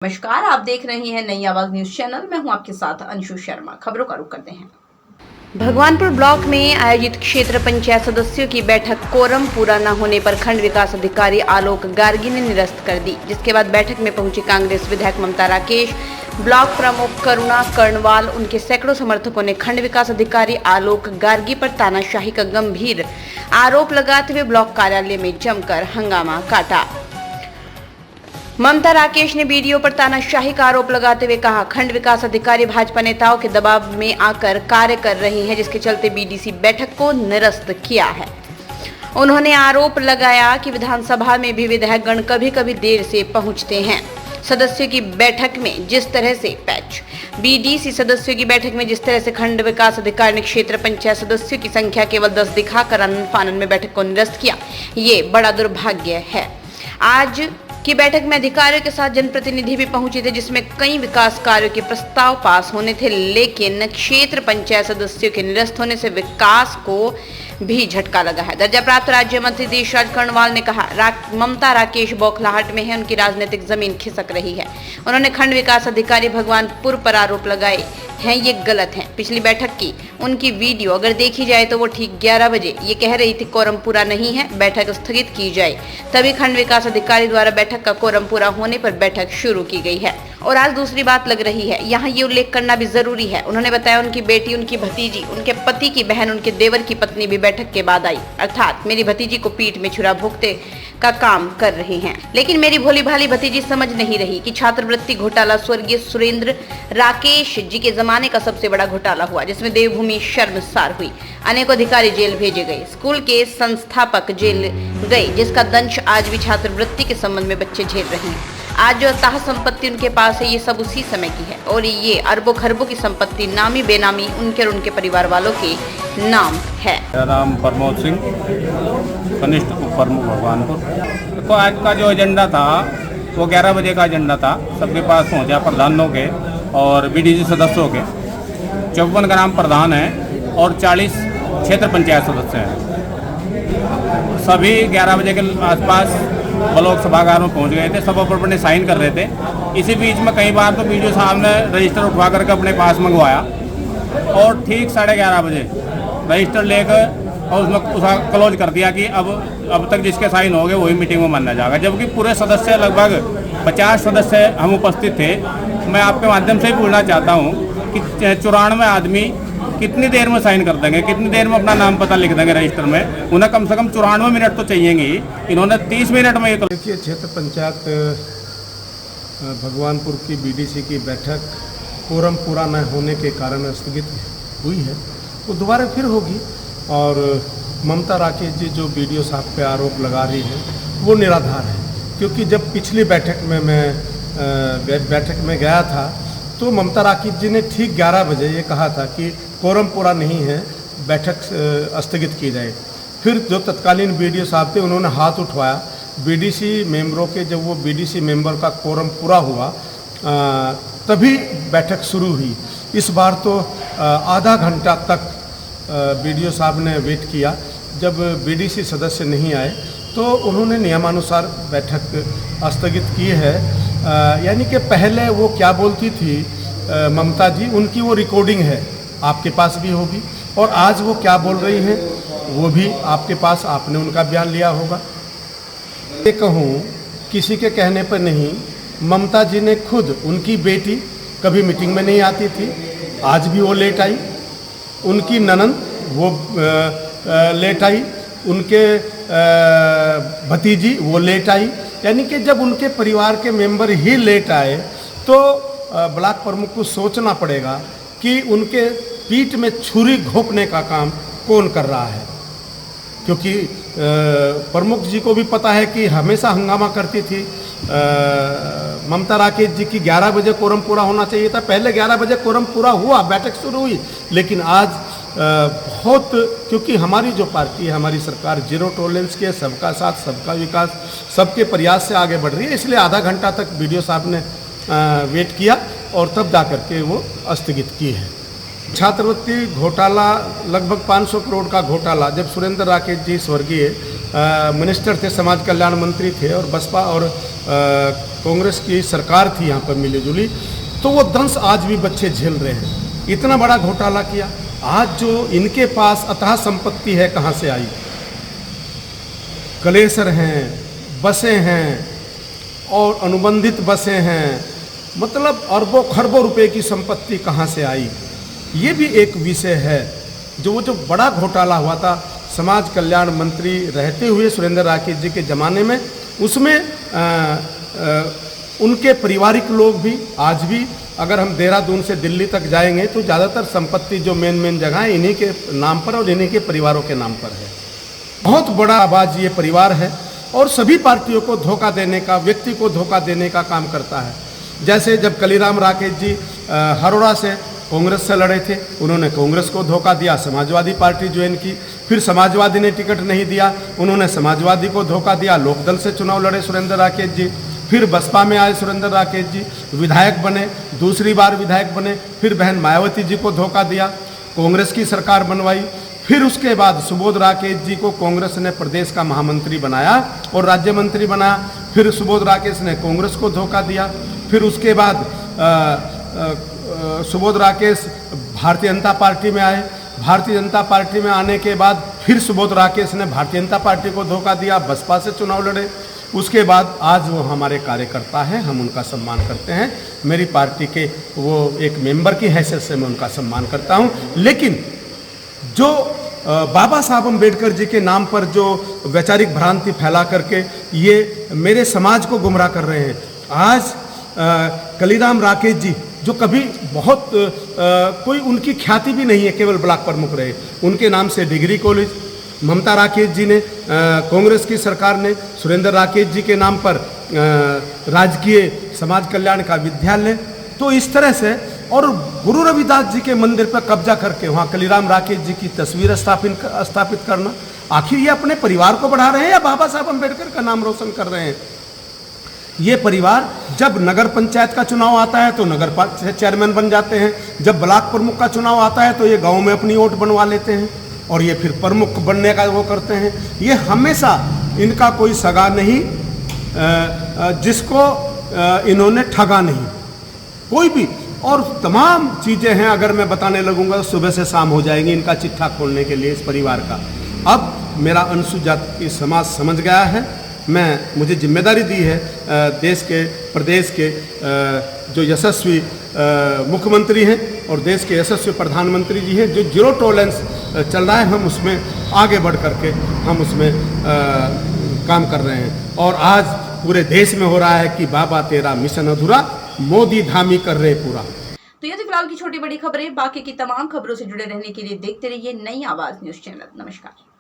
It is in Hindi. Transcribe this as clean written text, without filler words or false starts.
नमस्कार, आप देख रहे हैं नई आवाज न्यूज चैनल। मैं हूं आपके साथ अंशु शर्मा। खबरों का रुख करते हैं। भगवानपुर ब्लॉक में आयोजित क्षेत्र पंचायत सदस्यों की बैठक कोरम पूरा न होने पर खंड विकास अधिकारी आलोक गार्गी ने निरस्त कर दी, जिसके बाद बैठक में पहुंची कांग्रेस विधायक ममता राकेश, ब्लॉक प्रमुख करुणा कर्णवाल, उनके सैकड़ों समर्थकों ने खंड विकास अधिकारी आलोक गार्गी पर तानाशाही का गंभीर आरोप लगाते हुए ब्लॉक कार्यालय में जमकर हंगामा काटा। ममता राकेश ने बीडीओ पर तानाशाही का आरोप लगाते हुए कहा, खंड विकास अधिकारी भाजपा नेताओं के दबाव में आकर कार्य कर रहे हैं, जिसके चलते बीडीसी बैठक को निरस्त किया है। उन्होंने आरोप लगाया कि विधानसभा में भी विधायकगण कभी कभी देर से पहुंचते हैं। सदस्यों की बैठक में जिस तरह से बीडीसी सदस्यों की बैठक में जिस तरह से खंड विकास अधिकारी ने क्षेत्र पंचायत सदस्यों की संख्या केवल 10 दिखाकर आनन फानन में बैठक को निरस्त किया, ये बड़ा दुर्भाग्य है। आज की बैठक में अधिकारियों के साथ जनप्रतिनिधि भी पहुंचे थे, जिसमें कई विकास कार्यों के प्रस्ताव पास होने थे, लेकिन क्षेत्र पंचायत सदस्यों के निरस्त होने से विकास को भी झटका लगा है। दर्जा प्राप्त राज्य मंत्री देशराज कर्णवाल ने कहा, ममता राकेश बौखलाहट में है, उनकी राजनीतिक जमीन खिसक रही है। उन्होंने खंड विकास अधिकारी भगवानपुर पर आरोप लगाए हैं, ये गलत है। पिछली बैठक की उनकी वीडियो अगर देखी जाए तो वो ठीक 11 बजे ये कह रही थी कोरम पूरा नहीं है, बैठक स्थगित की जाए। तभी खंड विकास अधिकारी द्वारा बैठक का कोरम पूरा होने पर बैठक शुरू की गई है। और आज दूसरी बात लग रही है, यहाँ ये उल्लेख करना भी जरूरी है। उन्होंने बताया उनकी बेटी, उनकी भतीजी, उनके पति की बहन, उनके देवर की पत्नी भी बैठक के बाद आई, अर्थात मेरी भतीजी को पीठ में छुरा भोगते का काम कर रहे हैं। लेकिन मेरी भोली भाली भतीजी समझ नहीं रही कि छात्रवृत्ति घोटाला स्वर्गीय सुरेंद्र राकेश जी के जमाने का सबसे बड़ा घोटाला हुआ, जिसमें देवभूमि शर्मसार हुई। अनेकों अधिकारी जेल भेजे गए, स्कूल के संस्थापक जेल गए, जिसका दंश आज भी छात्रवृत्ति के संबंध में बच्चे झेल रहे हैं। आज जो अथाह संपत्ति उनके पास है, ये सब उसी समय की है, और ये अरबों खरबों की संपत्ति नामी बेनामी उनके और उनके परिवार वालों के नाम है। मेरा नाम प्रमोद सिंह, कनिष्ठ उप प्रमुख भगवानपुर। तो आज का जो एजेंडा था वो 11 बजे का एजेंडा था। सबके पास पहुंचा, प्रधानों के और बीडीसी सदस्यों के। 54 का नाम प्रधान है और 40 क्षेत्र पंचायत सदस्य हैं। सभी 11 बजे के आसपास ब्लॉक सभागार में पहुंच गए थे, सब अपने साइन कर रहे थे। इसी बीच में कई बार तो बीडीओ साहब ने रजिस्टर उठवा करके अपने पास मंगवाया और ठीक 11:30 बजे रजिस्टर लेकर और उसमें उसका क्लोज कर दिया कि अब तक जिसके साइन हो गए वही मीटिंग में माना जाएगा। जबकि पूरे सदस्य लगभग 50 सदस्य हम उपस्थित थे। मैं आपके माध्यम से ही पूछना चाहता हूँ कि 94 आदमी कितनी देर में साइन कर देंगे, कितनी देर में अपना नाम पता लिख देंगे रजिस्टर में? उन्हें कम से कम 94 मिनट तो चाहिएंगे ही, इन्होंने 30 मिनट में ये तो। देखिए, क्षेत्र पंचायत भगवानपुर की बीडीसी की बैठक कोरम पूरा न होने के कारण स्थगित हुई है, वो दोबारा फिर होगी। और ममता राकेश जी जो बीडीओ साहब पे आरोप लगा रही है वो निराधार है, क्योंकि जब पिछली बैठक में मैं बैठक में गया था तो ममता राकेश जी ने ठीक 11 बजे ये कहा था कि कोरम पूरा नहीं है, बैठक स्थगित की जाए। फिर जो तत्कालीन बीडीओ साहब थे उन्होंने हाथ उठवाया बीडीसी मेंबरों के। जब वो बीडीसी मेंबर का कोरम पूरा हुआ तभी बैठक शुरू हुई। इस बार तो आधा घंटा तक बीडीओ साहब ने वेट किया। जब बीडीसी सदस्य नहीं आए तो उन्होंने नियमानुसार बैठक स्थगित की है। यानी कि पहले वो क्या बोलती थी ममता जी, उनकी वो रिकॉर्डिंग है, आपके पास भी होगी, और आज वो क्या बोल रही हैं वो भी आपके पास, आपने उनका बयान लिया होगा। ये कहूँ किसी के कहने पर नहीं, ममता जी ने खुद, उनकी बेटी कभी मीटिंग में नहीं आती थी, आज भी वो लेट आई। उनकी ननंद वो लेट आई, उनके भतीजी वो लेट आई। यानी कि जब उनके परिवार के मेंबर ही लेट आए तो ब्लॉक प्रमुख को सोचना पड़ेगा कि उनके पीठ में छुरी घोंपने का काम कौन कर रहा है। क्योंकि प्रमुख जी को भी पता है कि हमेशा हंगामा करती थी ममता राकेश जी की 11 बजे कोरम पूरा होना चाहिए था। पहले 11 बजे कोरम पूरा हुआ, बैठक शुरू हुई, लेकिन आज बहुत, क्योंकि हमारी जो पार्टी है, हमारी सरकार जीरो टॉलरेंस के, सबका साथ सबका विकास, सबके प्रयास से आगे बढ़ रही है, इसलिए आधा घंटा तक बीडीओ साहब ने वेट किया और तब जा करके वो स्थगित की है। छात्रवृत्ति घोटाला, लगभग 500 करोड़ का घोटाला, जब सुरेंद्र राकेश जी स्वर्गीय मिनिस्टर थे, समाज कल्याण मंत्री थे और बसपा और कांग्रेस की सरकार थी यहाँ पर मिली जुली, तो वो दंश आज भी बच्चे झेल रहे हैं। इतना बड़ा घोटाला किया। आज जो इनके पास अथाह संपत्ति है कहाँ से आई? कलेसर हैं, बसें हैं और अनुबंधित बसें हैं, मतलब अरबों खरबों रुपए की संपत्ति कहाँ से आई? ये भी एक विषय है। जो बड़ा घोटाला हुआ था समाज कल्याण मंत्री रहते हुए सुरेंद्र राकेश जी के ज़माने में, उसमें उनके पारिवारिक लोग भी आज भी, अगर हम देहरादून से दिल्ली तक जाएंगे तो ज़्यादातर संपत्ति जो मेन जगह है इन्हीं के नाम पर और इन्हीं के परिवारों के नाम पर है। बहुत बड़ा आवाज़ ये परिवार है और सभी पार्टियों को धोखा देने का, व्यक्ति को धोखा देने का काम करता है। जैसे जब कलीराम राकेश जी हरोड़ा से कांग्रेस से लड़े थे, उन्होंने कांग्रेस को धोखा दिया, समाजवादी पार्टी ज्वाइन की, फिर समाजवादी ने टिकट नहीं दिया, उन्होंने समाजवादी को धोखा दिया, लोकदल से चुनाव लड़े सुरेंद्र राकेश जी, फिर बसपा में आए सुरेंद्र राकेश जी, विधायक बने, दूसरी बार विधायक बने, फिर बहन मायावती जी को धोखा दिया, कांग्रेस की सरकार बनवाई, फिर उसके बाद सुबोध राकेश जी को कांग्रेस ने प्रदेश का महामंत्री बनाया और राज्य मंत्री बनाया, फिर सुबोध राकेश ने कांग्रेस को धोखा दिया, फिर उसके बाद सुबोध राकेश भारतीय जनता पार्टी में आए, भारतीय जनता पार्टी में आने के बाद फिर सुबोध राकेश ने भारतीय जनता पार्टी को धोखा दिया, बसपा से चुनाव लड़े। उसके बाद आज वो हमारे कार्यकर्ता हैं, हम उनका सम्मान करते हैं। मेरी पार्टी के वो एक मेंबर की हैसियत से मैं उनका सम्मान करता हूं। लेकिन जो बाबा साहब अम्बेडकर जी के नाम पर जो वैचारिक भ्रांति फैला करके ये मेरे समाज को गुमराह कर रहे हैं। आज कलीराम राकेश जी जो कभी बहुत कोई उनकी ख्याति भी नहीं है, केवल ब्लॉक प्रमुख रहे, उनके नाम से डिग्री कॉलेज, ममता राकेश जी ने कांग्रेस की सरकार ने सुरेंद्र राकेश जी के नाम पर राजकीय समाज कल्याण का विद्यालय, तो इस तरह से, और गुरु रविदास जी के मंदिर पर कब्जा करके वहाँ कलीराम राकेश जी की तस्वीर स्थापित करना। आखिर ये अपने परिवार को बढ़ा रहे हैं या बाबा साहब अम्बेडकर का नाम रोशन कर रहे हैं? ये परिवार जब नगर पंचायत का चुनाव आता है तो नगर पालिका चेयरमैन बन जाते हैं, जब ब्लॉक प्रमुख का चुनाव आता है तो ये गांव में अपनी वोट बनवा लेते हैं और ये फिर प्रमुख बनने का वो करते हैं। ये हमेशा इनका कोई सगा नहीं जिसको इन्होंने ठगा नहीं, कोई भी। और तमाम चीज़ें हैं, अगर मैं बताने लगूंगा तो सुबह से शाम हो जाएंगी इनका चिट्ठा खोलने के लिए इस परिवार का। अब मेरा अनुसूचित जाति समाज समझ गया है, मुझे जिम्मेदारी दी है देश के, प्रदेश के जो यशस्वी मुख्यमंत्री हैं और देश के यशस्वी प्रधानमंत्री जी हैं, जो जीरो टॉलरेंस चल रहा है, हम उसमें आगे बढ़ करके हम उसमें काम कर रहे हैं। और आज पूरे देश में हो रहा है कि बाबा तेरा मिशन अधूरा, मोदी धामी कर रहे पूरा। तो ये थी फिलहाल की छोटी बड़ी खबरें। बाकी की तमाम खबरों से जुड़े रहने के लिए देखते रहिए नई आवाज न्यूज चैनल। नमस्कार।